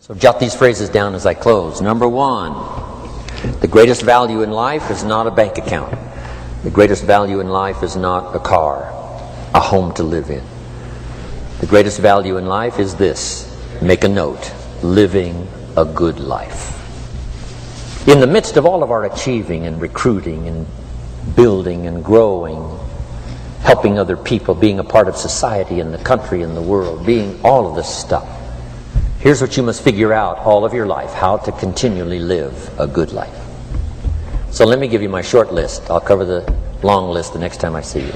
So jot these phrases down as I close. Number one, the greatest value in life is not a bank account. The greatest value in life is not a car, a home to live in. The greatest value in life is this. Make a note. Living a good life. In the midst of all of our achieving and recruiting and building and growing, helping other people, being a part of society and the country and the world, being all of this stuff, here's what you must figure out all of your life: how to continually live a good life. So let me give you my short list. I'll cover the long list the next time I see you.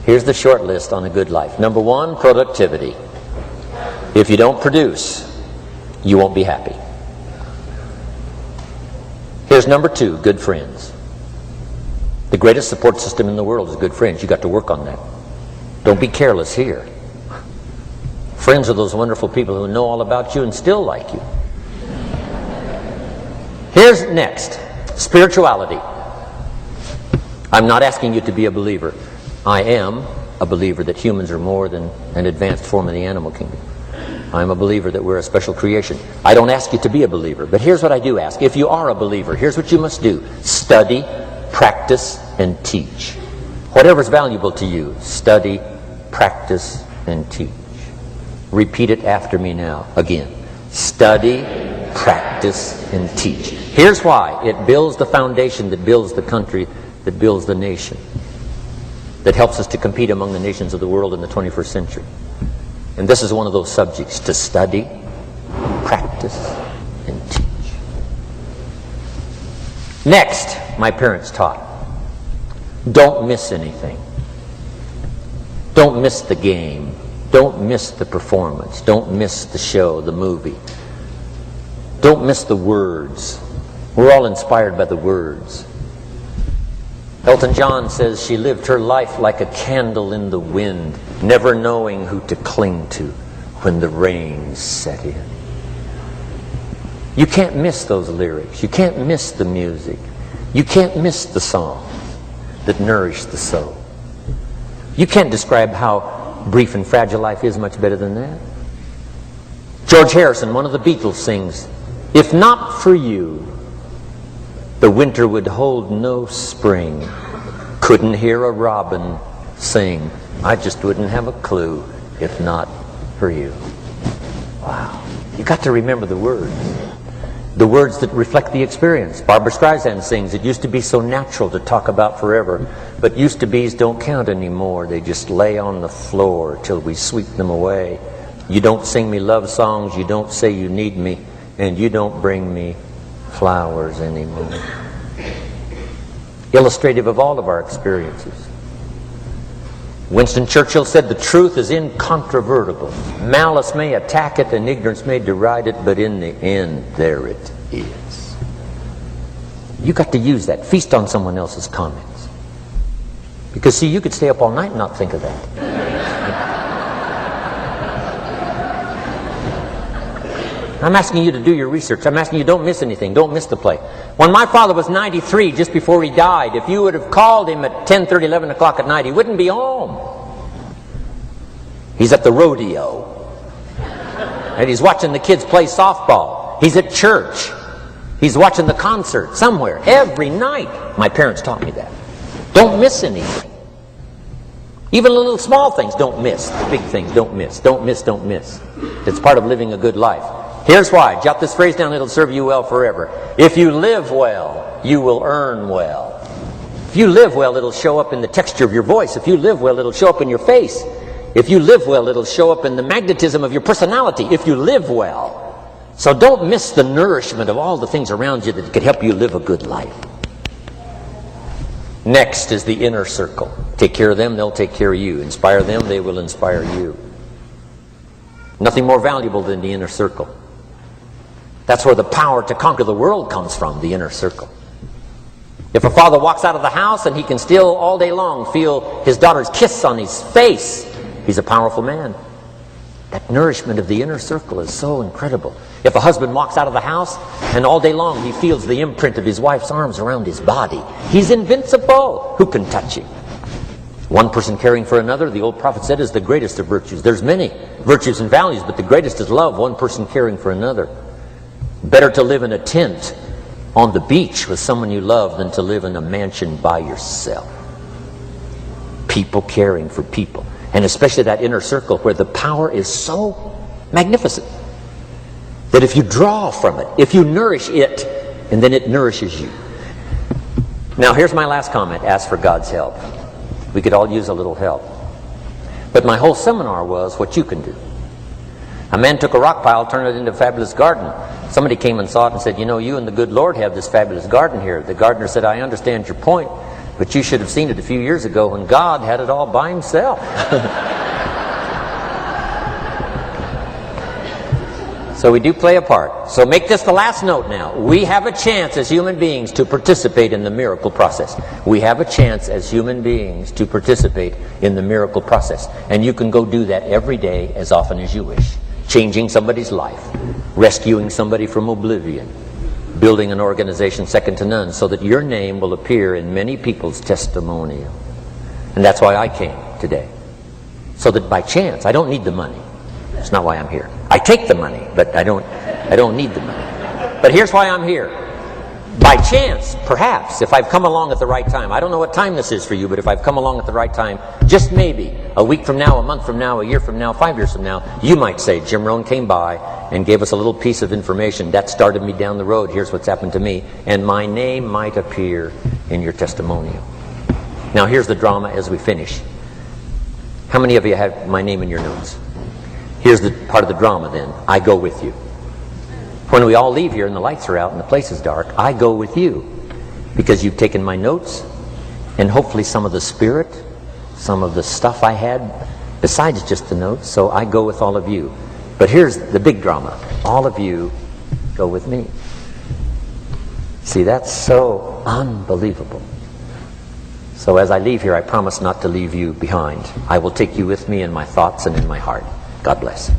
Here's the short list on a good life. Number one, productivity. If you don't produce, you won't be happy. Here's number two, good friends. The greatest support system in the world is good friends. You got to work on that. Don't be careless here. Friends are those wonderful people who know all about you and still like you. Here's next, spirituality. I'm not asking you to be a believer. I am a believer that humans are more than an advanced form of the animal kingdom. I'm a believer that we're a special creation. I don't ask you to be a believer, but here's what I do ask. If you are a believer, here's what you must do. Study, practice, and teach. Whatever's valuable to you, study, practice, and teach. Repeat it after me now. Again. Study, practice, and teach. Here's why. It builds the foundation that builds the country, that builds the nation, that helps us to compete among the nations of the world in the 21st century. And this is one of those subjects: to study, practice, and teach. Next, my parents taught, don't miss anything. Don't miss the game. Don't miss the performance. Don't miss the show, the movie. Don't miss the words. We're all inspired by the words. Elton John says she lived her life like a candle in the wind, never knowing who to cling to when the rain set in. You can't miss those lyrics. You can't miss the music. You can't miss the songs that nourish the soul. You can't describe how brief and fragile life is much better than that. George Harrison, one of the Beatles, sings, "If not for you, the winter would hold no spring. Couldn't hear a robin sing. I just wouldn't have a clue if not for you." Wow. You got to remember the words. The words that reflect the experience. Barbra Streisand sings, "It used to be so natural to talk about forever, but used to be's don't count anymore. They just lay on the floor till we sweep them away. You don't sing me love songs, you don't say you need me, and you don't bring me flowers anymore." Illustrative of all of our experiences. Winston Churchill said, "The truth is incontrovertible. Malice may attack it and ignorance may deride it, but in the end, there it is." You got to use that. Feast on someone else's comments. Because, see, you could stay up all night and not think of that. I'm asking you to do your research. I'm asking you, don't miss anything. Don't miss the play. When my father was 93, just before he died, if you would have called him at 10:30, 11 o'clock at night, he wouldn't be home. He's at the rodeo. And he's watching the kids play softball. He's at church. He's watching the concert somewhere. Every night. My parents taught me that. Don't miss anything. Even the little small things, don't miss. The big things, don't miss. Don't miss, don't miss. It's part of living a good life. Here's why. Jot this phrase down. It'll serve you well forever. If you live well, you will earn well. If you live well, it'll show up in the texture of your voice. If you live well, it'll show up in your face. If you live well, it'll show up in the magnetism of your personality. If you live well. So don't miss the nourishment of all the things around you that could help you live a good life. Next is the inner circle. Take care of them, they'll take care of you. Inspire them, they will inspire you. Nothing more valuable than the inner circle. That's where the power to conquer the world comes from, the inner circle. If a father walks out of the house and he can still all day long feel his daughter's kiss on his face, he's a powerful man. That nourishment of the inner circle is so incredible. If a husband walks out of the house and all day long he feels the imprint of his wife's arms around his body, he's invincible. Who can touch him? One person caring for another, the old prophet said, is the greatest of virtues. There's many virtues and values, but the greatest is love, one person caring for another. Better to live in a tent on the beach with someone you love than to live in a mansion by yourself. People caring for people. And especially that inner circle where the power is so magnificent that if you draw from it, if you nourish it, and then it nourishes you. Now here's my last comment. Ask for God's help. We could all use a little help. But my whole seminar was what you can do. A man took a rock pile, turned it into a fabulous garden. Somebody came and saw it and said, you know, you and the good Lord have this fabulous garden here. The gardener said, I understand your point, but you should have seen it a few years ago when God had it all by himself. So we do play a part. So make this the last note now. We have a chance as human beings to participate in the miracle process. We have a chance as human beings to participate in the miracle process. And you can go do that every day as often as you wish. Changing somebody's life. Rescuing somebody from oblivion. Building an organization second to none so that your name will appear in many people's testimonial. And that's why I came today. So that by chance, I don't need the money. That's not why I'm here. I take the money, but I don't need the money. But here's why I'm here. By chance, perhaps, if I've come along at the right time, I don't know what time this is for you, but if I've come along at the right time, just maybe, a week from now, a month from now, a year from now, 5 years from now, you might say, Jim Rohn came by and gave us a little piece of information. That started me down the road. Here's what's happened to me. And my name might appear in your testimonial. Now here's the drama as we finish. How many of you have my name in your notes? Here's the part of the drama then. I go with you. When we all leave here and the lights are out and the place is dark, I go with you. Because you've taken my notes and hopefully some of the spirit, some of the stuff I had besides just the notes. So I go with all of you. But here's the big drama. All of you go with me. See, that's so unbelievable. So as I leave here, I promise not to leave you behind. I will take you with me in my thoughts and in my heart. God bless.